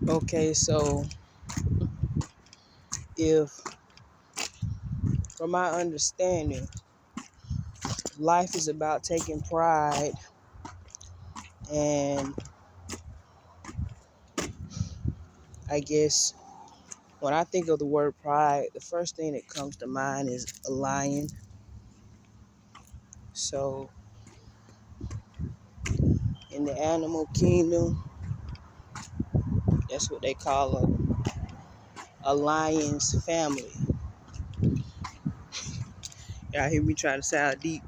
Okay, so if, from my understanding, life is about taking pride, and I guess when I think of the word pride, the first thing that comes to mind is a lion. So in the animal kingdom, that's what they call a lion's family. Y'all hear me trying to sound deep.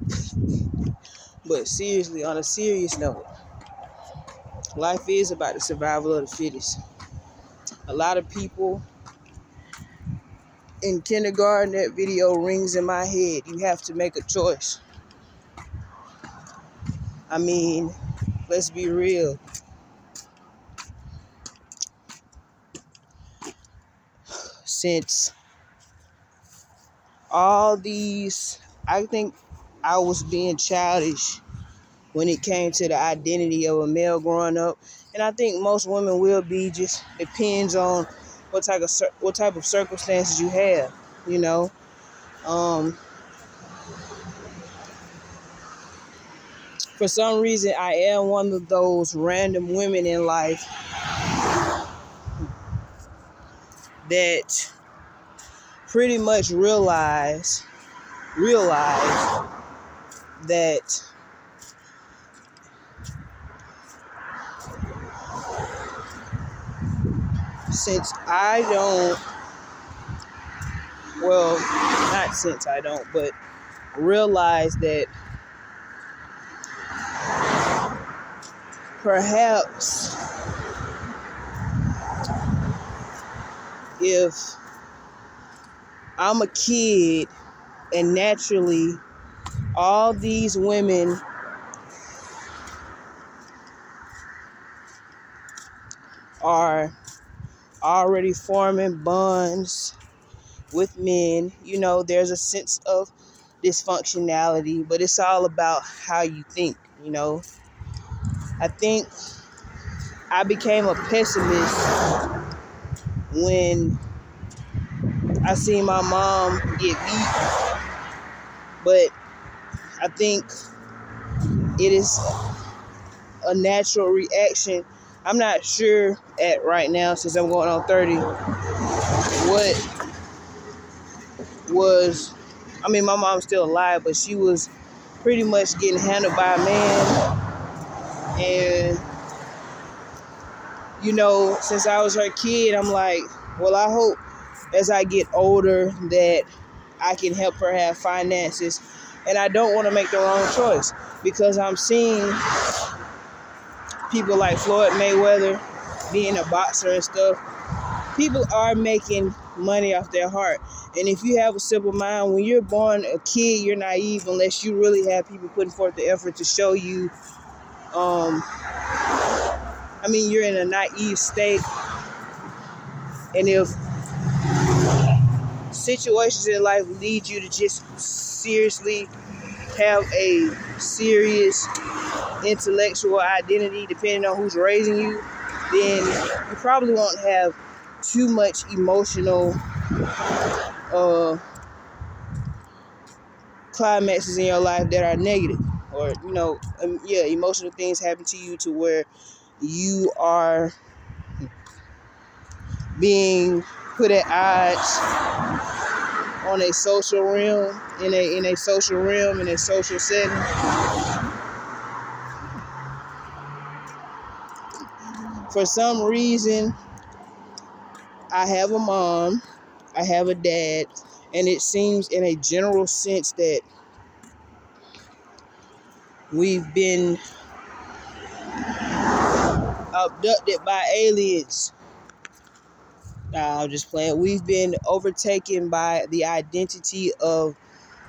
But seriously, on a serious note, life is about the survival of the fittest. A lot of people in kindergarten, that video rings in my head. You have to make a choice. I mean, let's be real. Since all these, I think I was being childish when it came to the identity of a male growing up. And I think most women will be, just depends on what type of circumstances you have, you know. For some reason, I am one of those random women in life that pretty much realize that since I don't, well, not since I don't, but realize that perhaps if I'm a kid and naturally all these women are already forming bonds with men, you know, there's a sense of dysfunctionality, but it's all about how you think, you know. I think I became a pessimist when I seen my mom get beat, but I think it is a natural reaction. I'm not sure at right now, since I'm going on 30, what was, I mean, my mom's still alive, but she was pretty much getting handled by a man. And, you know, since I was her kid, I'm like, well, I hope as I get older that I can help her have finances. And I don't want to make the wrong choice, because I'm seeing people like Floyd Mayweather being a boxer and stuff. People are making money off their heart. And if you have a simple mind, when you're born a kid, you're naive unless you really have people putting forth the effort to show you. You're in a naive state. And if situations in life lead you to just seriously have a serious intellectual identity, depending on who's raising you, then you probably won't have too much emotional climaxes in your life that are negative, or emotional things happen to you to where you are being put at odds on a social realm, in a social setting. For some reason, I have a mom, I have a dad, and it seems in a general sense that we've been abducted by aliens. Nah, I'm just playing. We've been overtaken by the identity of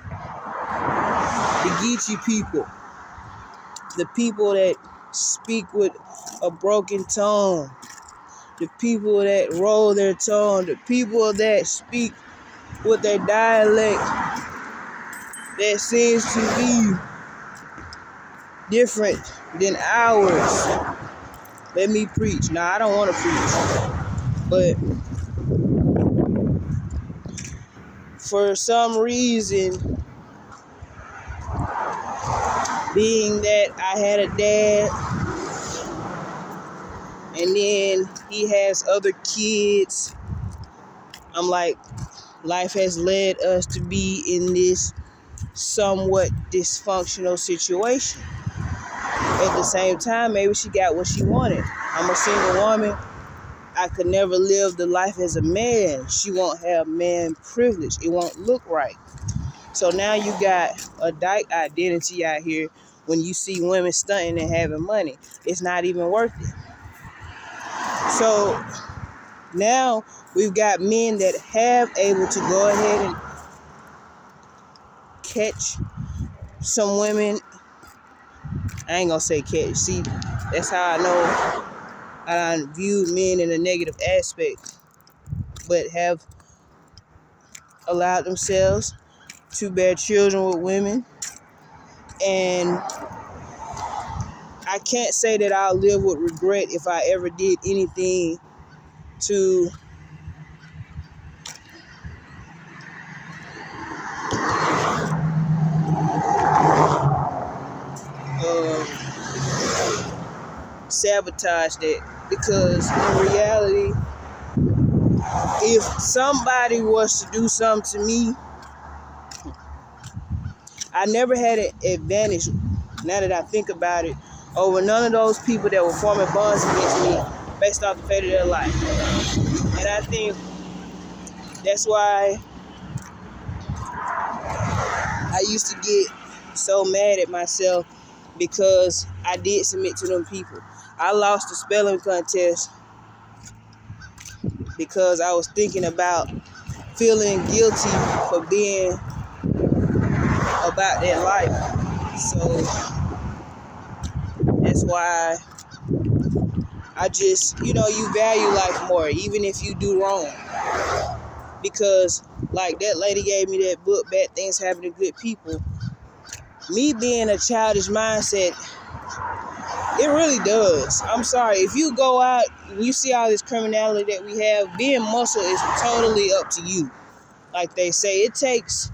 the Geechee people, the people that speak with a broken tongue, the people that roll their tongue, the people that speak with their dialect that seems to be different than ours. Let me preach. Now, I don't want to preach, but for some reason, being that I had a dad and then he has other kids, I'm like, life has led us to be in this somewhat dysfunctional situation. At the same time, maybe she got what she wanted. I'm a single woman. I could never live the life as a man. She won't have man privilege. It won't look right. So now you got a dyke identity out here when you see women stunting and having money. It's not even worth it. So now we've got men that have able to go ahead and catch some women. I ain't gonna say catch. See, that's how I know I view men in a negative aspect, but have allowed themselves to bear children with women. And I can't say that I'll live with regret if I ever did anything to sabotage that, because in reality, if somebody was to do something to me, I never had an advantage, now that I think about it, over none of those people that were forming bonds against me based off the fate of their life. And I think that's why I used to get so mad at myself, because I did submit to them people. I lost the spelling contest because I was thinking about feeling guilty for being about that life. So that's why I just, you value life more, even if you do wrong. Because, like that lady gave me that book, Bad Things Happen to Good People. Me being a childish mindset, it really does. I'm sorry. If you go out and you see all this criminality that we have, being muscle is totally up to you. Like they say, it takes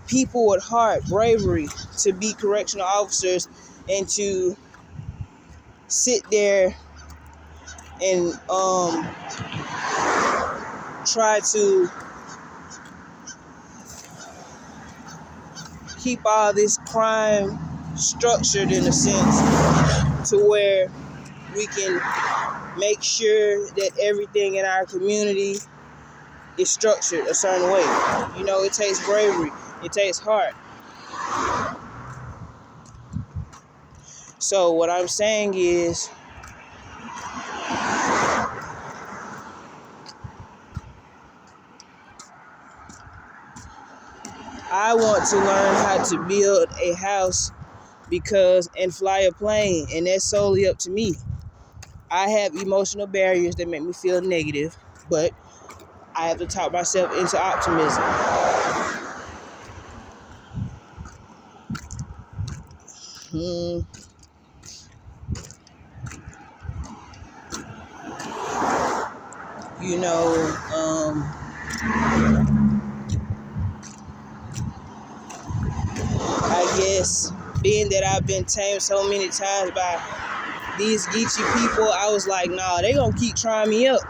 people with heart, bravery, to be correctional officers and to sit there and try to keep all this crime structured in a sense to where we can make sure that everything in our community is structured a certain way. It takes bravery. It takes heart. So what I'm saying is, I want to learn how to build a house and fly a plane, and that's solely up to me. I have emotional barriers that make me feel negative, but I have to talk myself into optimism. You know, I guess being that I've been tamed so many times by these geeky people, I was like, nah, they gonna keep trying me up.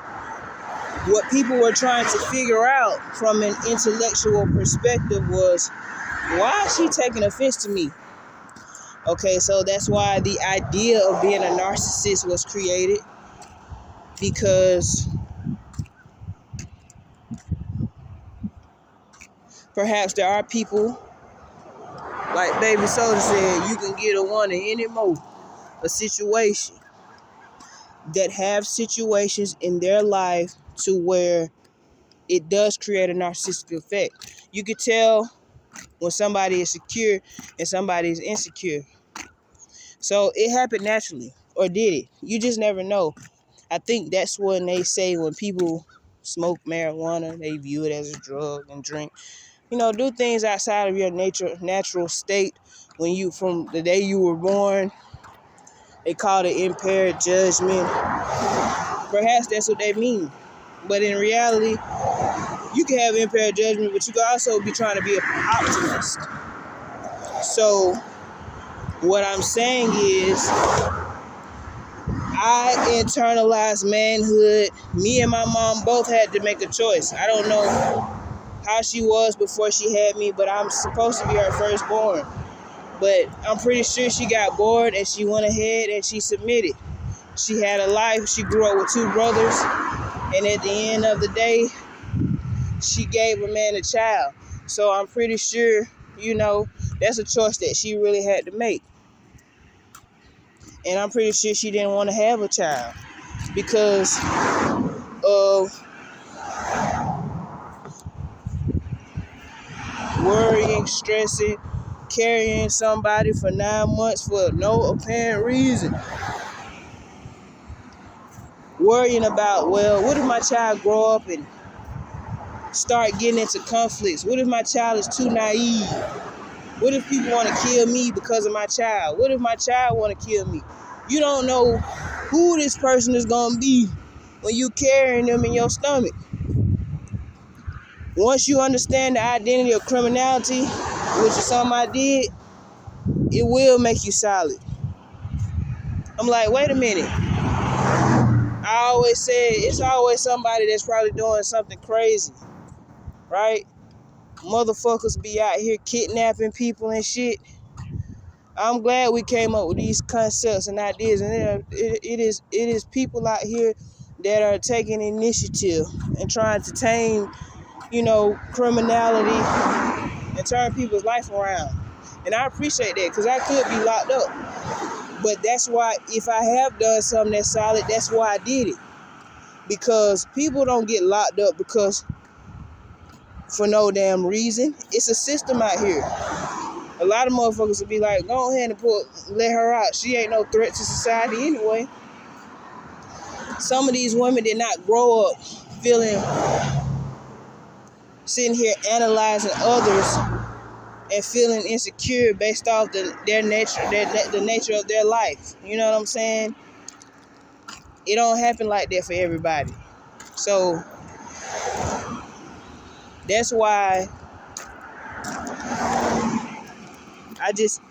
What people were trying to figure out from an intellectual perspective was, why is she taking offense to me? Okay, so that's why the idea of being a narcissist was created, because perhaps there are people, like Baby Soda said, you can get a one in any mo, a situation, that have situations in their life to where it does create a narcissistic effect. You could tell when somebody is secure and somebody is insecure. So it happened naturally, or did it? You just never know. I think that's when they say when people smoke marijuana, they view it as a drug and drink. Do things outside of your natural state when from the day you were born They call it impaired judgment. Perhaps that's what they mean. But in reality, you can have impaired judgment, but you can also be trying to be an optimist. So what I'm saying is, I internalized manhood. Me and my mom both had to make a choice. I don't know how she was before she had me, but I'm supposed to be her firstborn. But I'm pretty sure she got bored and she went ahead and she submitted. She had a life. She grew up with 2 brothers. And at the end of the day, she gave a man a child. So I'm pretty sure, that's a choice that she really had to make. And I'm pretty sure she didn't want to have a child because of worrying, stressing, carrying somebody for 9 months for no apparent reason. Worrying about, well, what if my child grow up and start getting into conflicts? What if my child is too naive? What if people want to kill me because of my child? What if my child want to kill me? You don't know who this person is going to be when you carrying them in your stomach. Once you understand the identity of criminality, which is something I did, it will make you solid. I'm like, wait a minute. I always said it's always somebody that's probably doing something crazy, right? Motherfuckers be out here kidnapping people and shit. I'm glad we came up with these concepts and ideas, and it is people out here that are taking initiative and trying to tame, criminality and turn people's life around. And I appreciate that because I could be locked up. But that's why, if I have done something that's solid, that's why I did it. Because people don't get locked up because for no damn reason. It's a system out here. A lot of motherfuckers will be like, go ahead and let her out. She ain't no threat to society anyway. Some of these women did not grow up sitting here analyzing others and feeling insecure based off the nature of their life. You know what I'm saying? It don't happen like that for everybody. So that's why I just,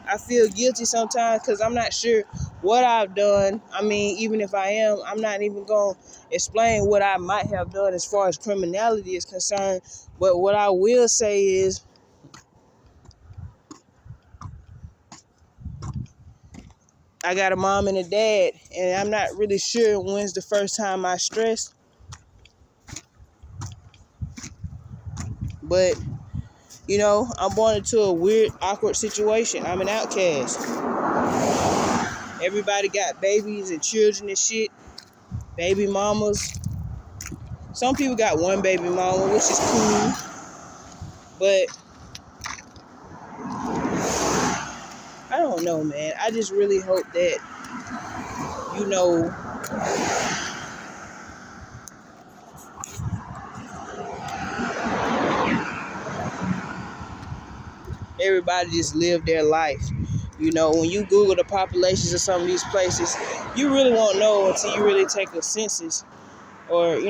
I feel guilty sometimes because I'm not sure what I've done. I mean, even if I am, I'm not even going to explain what I might have done as far as criminality is concerned. But what I will say is, I got a mom and a dad, and I'm not really sure when's the first time I stressed. But, I'm born into a weird, awkward situation. I'm an outcast. Everybody got babies and children and shit. Baby mamas. Some people got one baby mama, which is cool. But I don't know, man. I just really hope that, everybody just live their life. When you Google the populations of some of these places, you really won't know until you really take a census or,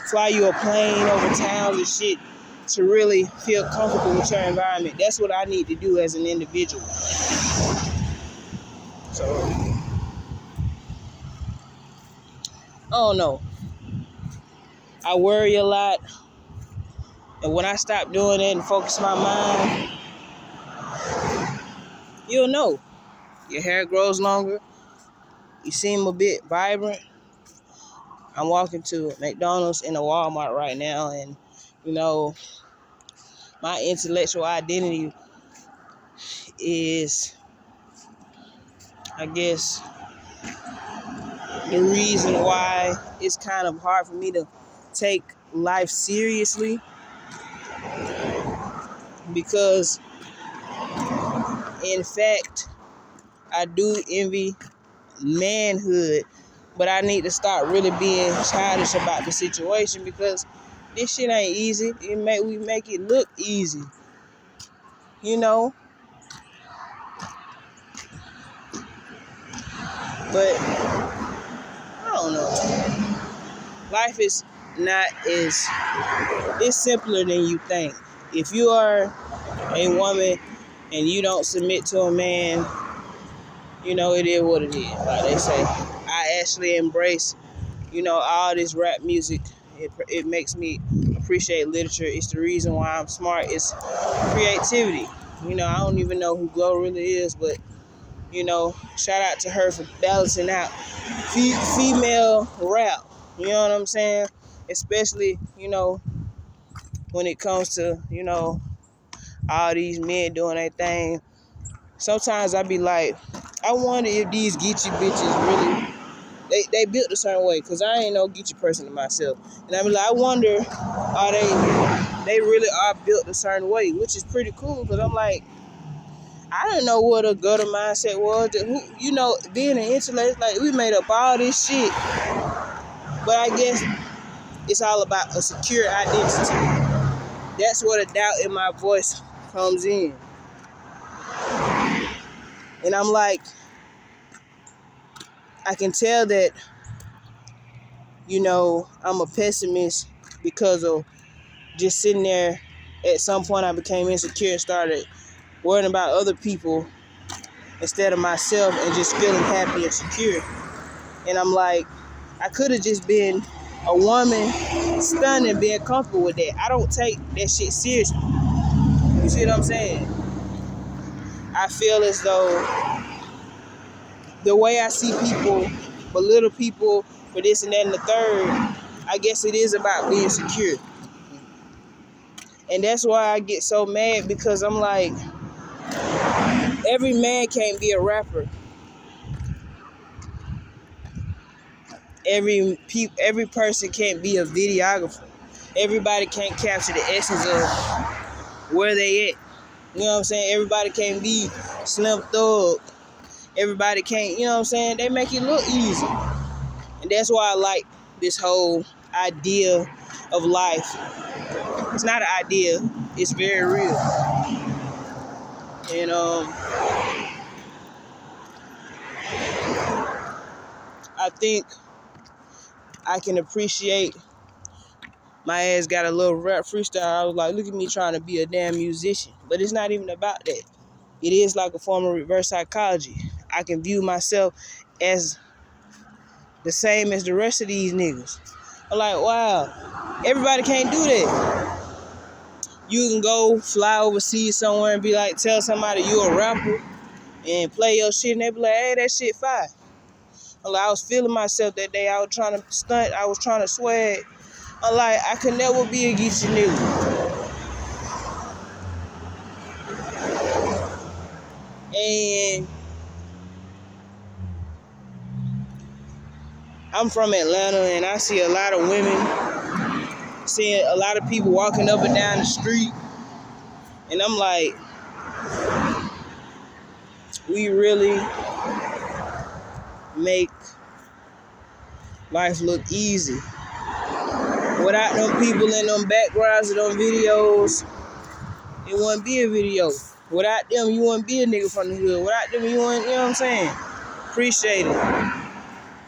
fly you a plane over towns and shit to really feel comfortable with your environment. That's what I need to do as an individual. So, I don't know. I worry a lot. And when I stop doing it and focus my mind, you'll know. Your hair grows longer. You seem a bit vibrant. I'm walking to McDonald's and a Walmart right now, and, my intellectual identity is, I guess, the reason why it's kind of hard for me to take life seriously, because in fact I do envy manhood, but I need to start really being childish about the situation because this shit ain't easy. We make it look easy, But I don't know. Life is not as, it's simpler than you think. If you are a woman and you don't submit to a man, it is what it is. Like they say, I actually embrace, all this rap music. It makes me appreciate literature. It's the reason why I'm smart. It's creativity. I don't even know who Glow really is, but shout out to her for balancing out female rap. You know what I'm saying? Especially, when it comes to, all these men doing their thing. Sometimes I be like, I wonder if these Geechee bitches really, they built a certain way, because I ain't no Geechee person to myself. And I be like, I wonder, are they really are built a certain way, which is pretty cool, because I'm like, I didn't know what a gutter mindset was. Being an intellect, like, we made up all this shit. But I guess it's all about a secure identity. That's where the doubt in my voice comes in. And I'm like, I can tell that, I'm a pessimist because of just sitting there. At some point I became insecure and started worrying about other people instead of myself and just feeling happy and secure. And I'm like, I could have just been a woman stunned and being comfortable with that. I don't take that shit seriously. You see what I'm saying? I feel as though the way I see people belittle people for this and that and the third, I guess it is about being secure. And that's why I get so mad, because I'm like, every man can't be a rapper. Every person can't be a videographer. Everybody can't capture the essence of where they at. You know what I'm saying? Everybody can't be Slim Thug. Everybody can't, you know what I'm saying? They make it look easy. And that's why I like this whole idea of life. It's not an idea. It's very real. And I think I can appreciate, my ass got a little rap freestyle. I was like, look at me trying to be a damn musician. But it's not even about that. It is like a form of reverse psychology. I can view myself as the same as the rest of these niggas. I'm like, wow, everybody can't do that. You can go fly overseas somewhere and be like, tell somebody you a rapper and play your shit, and they be like, hey, that shit fire. I'm like, I was feeling myself that day. I was trying to stunt. I was trying to swag. I'm like, I could never be a Geechee nigga. And I'm from Atlanta, and I see a lot of women, seeing a lot of people walking up and down the street. And I'm like, we really make life look easy. Without them people in them backgrounds of them videos, it wouldn't be a video. Without them, you wouldn't be a nigga from the hood. Without them, you wouldn't, you know what I'm saying? Appreciate it.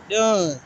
Done.